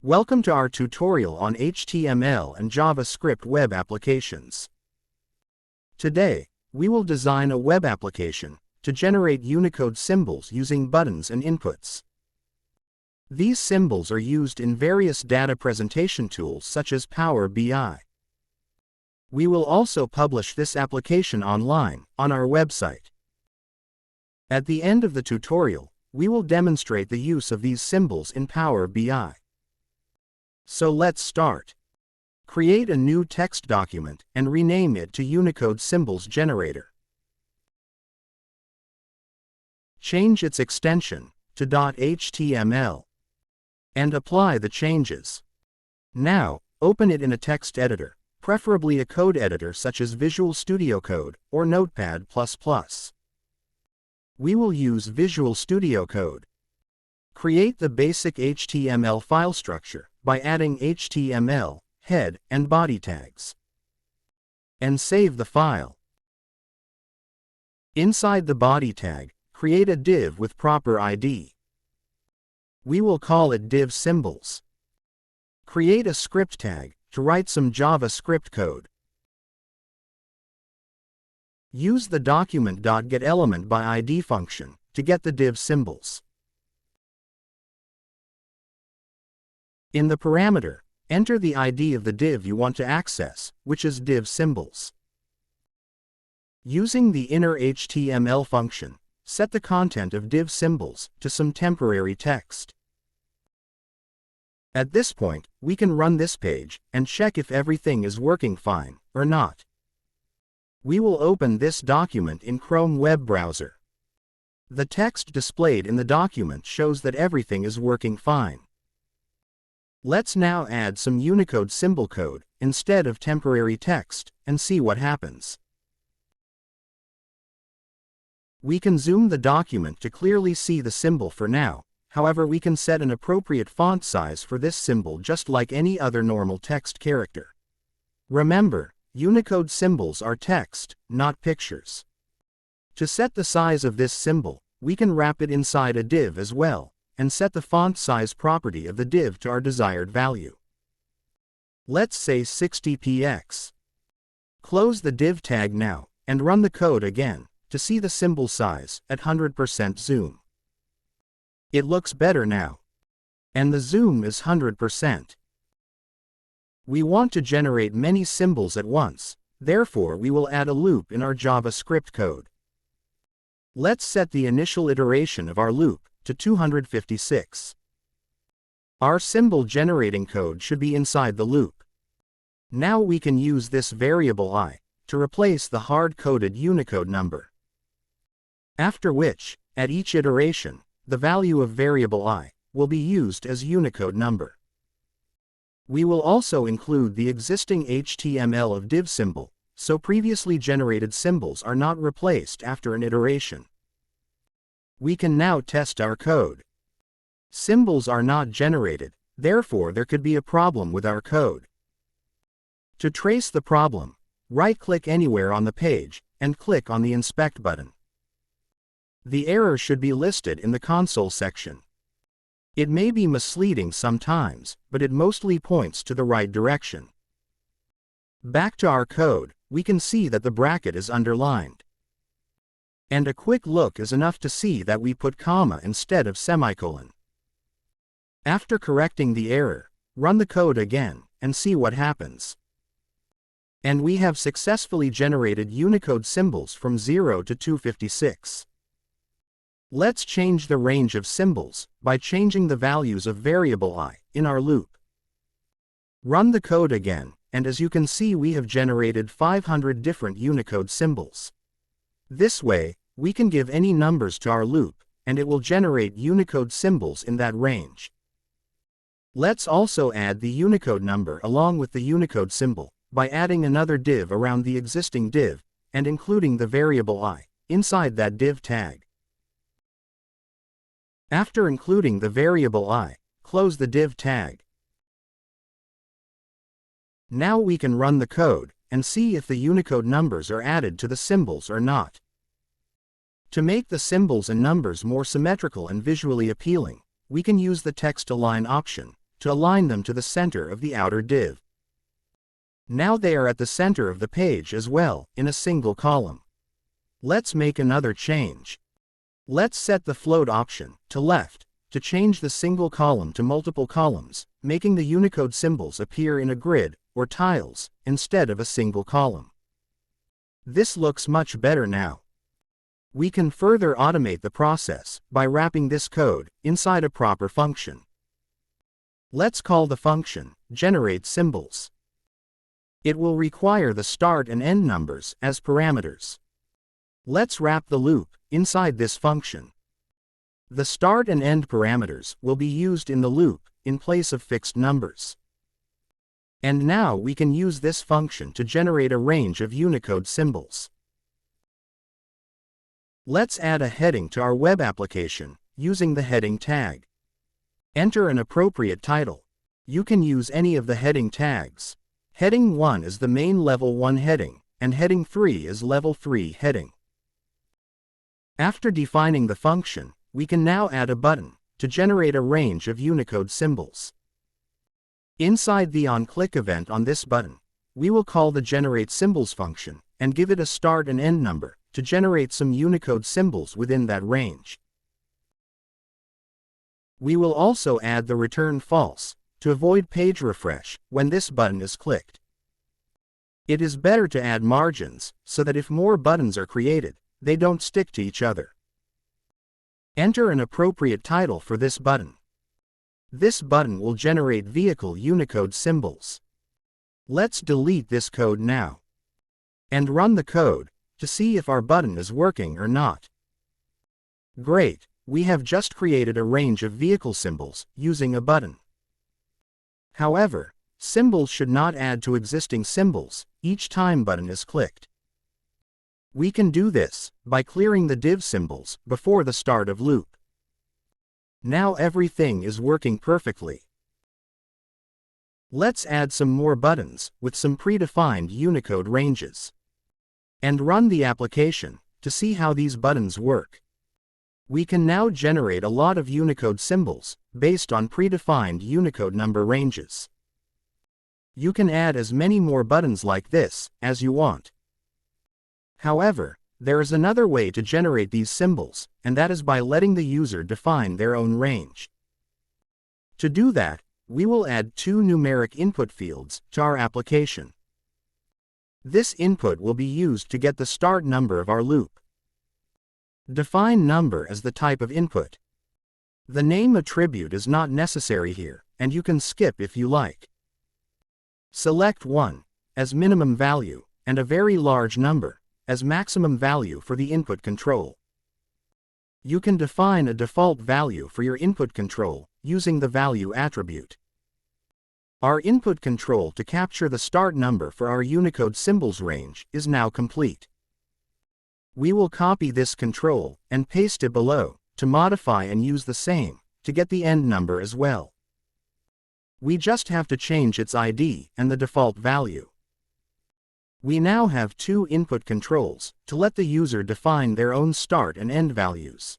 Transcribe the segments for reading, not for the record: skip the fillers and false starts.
Welcome to our tutorial on HTML and JavaScript web applications. Today, we will design a web application to generate Unicode symbols using buttons and inputs. These symbols are used in various data presentation tools such as Power BI. We will also publish this application online on our website. At the end of the tutorial, we will demonstrate the use of these symbols in Power BI. So let's start. Create a new text document and rename it to Unicode Symbols Generator. Change its extension to .html and apply the changes. Now, open it in a text editor, preferably a code editor such as Visual Studio Code or Notepad++. We will use Visual Studio Code. Create the basic HTML file structure by adding HTML, head, and body tags. And save the file. Inside the body tag, create a div with proper ID. We will call it div symbols. Create a script tag to write some JavaScript code. Use the document.getElementById function to get the div symbols. In the parameter, enter the ID of the div you want to access, which is div symbols. Using the inner HTML function, set the content of div symbols to some temporary text. At this point, we can run this page and check if everything is working fine or not. We will open this document in Chrome web browser. The text displayed in the document shows that everything is working fine. Let's now add some Unicode symbol code instead of temporary text and see what happens. We can zoom the document to clearly see the symbol for now. However, we can set an appropriate font size for this symbol just like any other normal text character. Remember, Unicode symbols are text, not pictures. To set the size of this symbol, we can wrap it inside a div as well, and set the font size property of the div to our desired value. Let's say 60px. Close the div tag now, and run the code again, to see the symbol size at 100% zoom. It looks better now. And the zoom is 100%. We want to generate many symbols at once, therefore we will add a loop in our JavaScript code. Let's set the initial iteration of our loop to 256. Our symbol generating code should be inside the loop. Now we can use this variable I to replace the hard-coded Unicode number. After which, at each iteration, the value of variable I will be used as Unicode number. We will also include the existing HTML of div symbol, so previously generated symbols are not replaced after an iteration. We can now test our code. Symbols are not generated, therefore there could be a problem with our code. To trace the problem, right-click anywhere on the page, and click on the Inspect button. The error should be listed in the console section. It may be misleading sometimes, but it mostly points to the right direction. Back to our code, we can see that the bracket is underlined. And a quick look is enough to see that we put comma instead of semicolon. After correcting the error, run the code again, and see what happens. And we have successfully generated Unicode symbols from 0 to 256. Let's change the range of symbols by changing the values of variable I in our loop. Run the code again, and as you can see we have generated 500 different Unicode symbols. This way, we can give any numbers to our loop, and it will generate Unicode symbols in that range. Let's also add the Unicode number along with the Unicode symbol by adding another div around the existing div and including the variable I inside that div tag. After including the variable I, close the div tag. Now we can run the code and see if the Unicode numbers are added to the symbols or not. To make the symbols and numbers more symmetrical and visually appealing, we can use the text align option to align them to the center of the outer div. Now they are at the center of the page as well, in a single column. Let's make another change. Let's set the float option to left to change the single column to multiple columns, making the Unicode symbols appear in a grid or tiles instead of a single column. This looks much better now. We can further automate the process by wrapping this code inside a proper function. Let's call the function generate symbols. It will require the start and end numbers as parameters. Let's wrap the loop inside this function. The start and end parameters will be used in the loop in place of fixed numbers. And now we can use this function to generate a range of Unicode symbols. Let's add a heading to our web application using the heading tag. Enter an appropriate title. You can use any of the heading tags. Heading 1 is the main level 1 heading, and heading 3 is level 3 heading. After defining the function, we can now add a button to generate a range of Unicode symbols. Inside the onClick event on this button, we will call the generate symbols function and give it a start and end number to generate some Unicode symbols within that range. We will also add the return false to avoid page refresh when this button is clicked. It is better to add margins so that if more buttons are created, they don't stick to each other. Enter an appropriate title for this button. This button will generate vehicle Unicode symbols. Let's delete this code now and run the code to see if our button is working or not. Great, we have just created a range of vehicle symbols using a button. However, symbols should not add to existing symbols each time button is clicked. We can do this by clearing the div symbols before the start of loop. Now everything is working perfectly. Let's add some more buttons with some predefined Unicode ranges and run the application to see how these buttons work. We can now generate a lot of Unicode symbols based on predefined Unicode number ranges. You can add as many more buttons like this as you want. However, there is another way to generate these symbols, and that is by letting the user define their own range. To do that, we will add two numeric input fields to our application. This input will be used to get the start number of our loop. Define number as the type of input. The name attribute is not necessary here, and you can skip if you like. Select 1 as minimum value and a very large number as maximum value for the input control. You can define a default value for your input control using the value attribute. Our input control to capture the start number for our Unicode symbols range is now complete. We will copy this control and paste it below to modify and use the same to get the end number as well. We just have to change its ID and the default value. We now have two input controls to let the user define their own start and end values.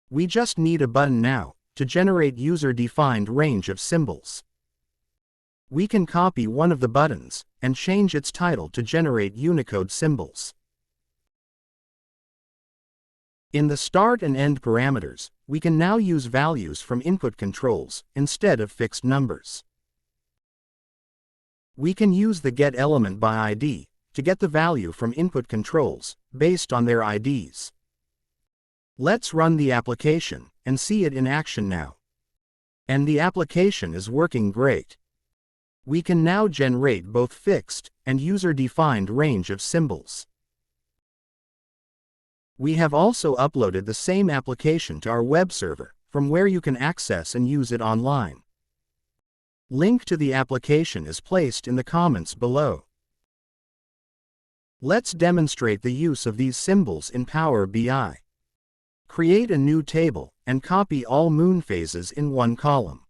We just need a button now to generate user-defined range of symbols. We can copy one of the buttons and change its title to generate Unicode symbols. In the start and end parameters, we can now use values from input controls instead of fixed numbers. We can use the getElementById to get the value from input controls based on their IDs. Let's run the application and see it in action now. And the application is working great. We can now generate both fixed and user-defined range of symbols. We have also uploaded the same application to our web server, from where you can access and use it online. Link to the application is placed in the comments below. Let's demonstrate the use of these symbols in Power BI. Create a new table and copy all moon phases in one column.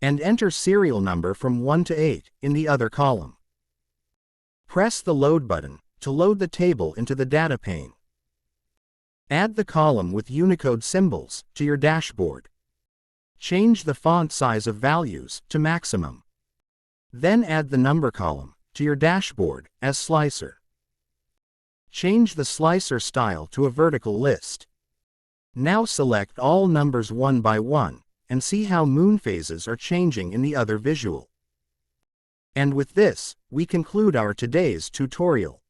And enter serial number from 1 to 8 in the other column. Press the Load button to load the table into the data pane. Add the column with Unicode symbols to your dashboard. Change the font size of values to maximum. Then add the number column to your dashboard as slicer. Change the slicer style to a vertical list. Now select all numbers one by one, and see how moon phases are changing in the other visual. And with this, we conclude our today's tutorial.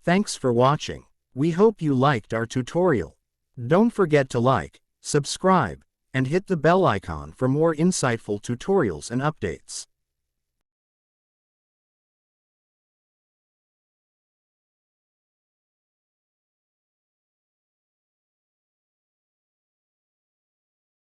Thanks for watching. We hope you liked our tutorial. Don't forget to like, subscribe, and hit the bell icon for more insightful tutorials and updates.